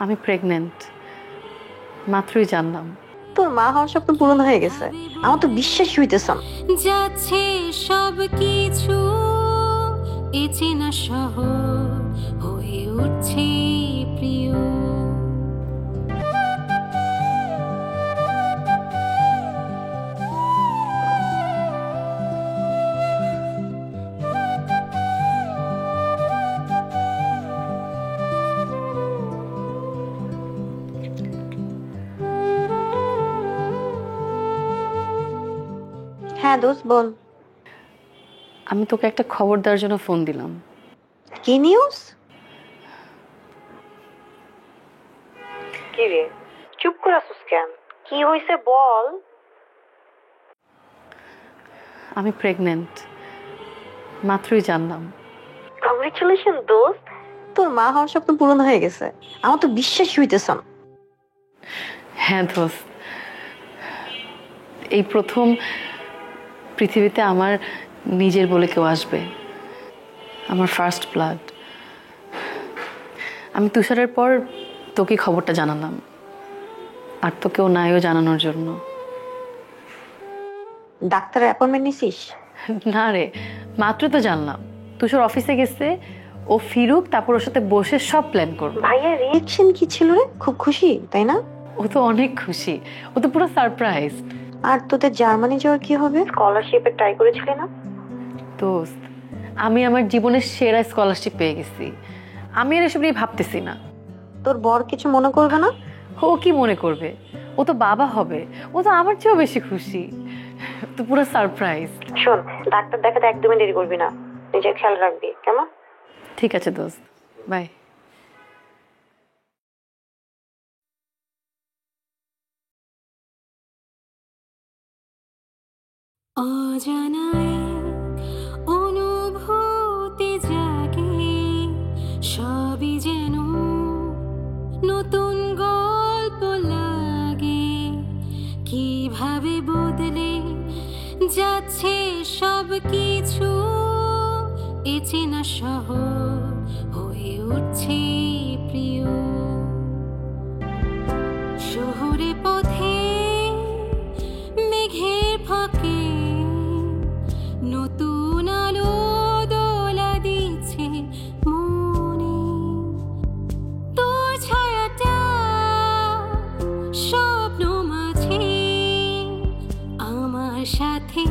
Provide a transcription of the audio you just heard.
আমি প্রেগনেন্ট, মাত্রই জানলাম। তোর মা হওয়ার স্বপ্ন পূরণ হয়ে গেছে, আমার তো বিশ্বাসই হইতেছে না। যাচ্ছে সব কিছু চেনা শহর হয়ে উঠছে প্রিয়। হ্যাঁ দোস্ত বল। আমি তোকে একটা খবর দেওয়ার জন্য ফোন দিলাম। কি নিউজ? কি রে চুপ করে আসুস কেন? কি হইছে বল। আমি প্রেগনেন্ট, মাত্রই জানলাম। কংগ্রেচুলেশন দোস্ত, তোর মা হওয়ার স্বপ্ন পূরণ হয়ে গেছে, আমার তো বিশ্বাসই হইতেছে না। হ্যাঁ দোস্ত, এই প্রথম পৃথিবীতে আমার নিজের বলে কেউ আসবে, আমার ফার্স্ট ব্লাড। আমি তুষারের পর তোকে খবরটা জানালাম, আর তো কেউ নাইও জানানোর জন্য। ডাক্তারের অ্যাপয়েন্টমেন্ট নিছিস? না রে, মাত্র তো জানলাম। তুষার অফিসে গেছে, ও ফিরুক, তারপর ওর সাথে বসে সব প্ল্যান করবো। ভাইয়ার রিঅ্যাকশন কি ছিল রে? খুব খুশি তাই না? ও তো অনেক খুশি, ও তো পুরো সারপ্রাইজ। আর তোদের জার্মানি যাওয়ার কি হবে? স্কলারশিপে ট্রাই করেছিলি না? দোস্ত, আমি আমার জীবনের সেরা স্কলারশিপ পেয়ে গেছি, আমি আর এসব নিয়ে ভাবতেছি না। তোর বর কিছু মনে করবে না? ও কি মনে করবে, ও তো বাবা হবে, ও তো আমার চেয়েও বেশি খুশি। তো পুরো সারপ্রাইজ। শোন, ডাক্তার দেখাতে একদমই দেরি করবি না, নিজের খেয়াল রাখবি কেমন? ঠিক আছে দোস্ত, বাই। অজানায় অনুভূতি জাগে, সবই যেন নতুন গল্প লাগে। কিভাবে বদলে যাচ্ছে সব কিছু, চেনা শহর হয়ে উঠছে প্রিয়। শহরে পথে মেঘের ফাঁকে নতুন আলো দোলা দিচ্ছে মনে। তোর ছায়াটা স্বপ্ন মাঝে আমার সাথে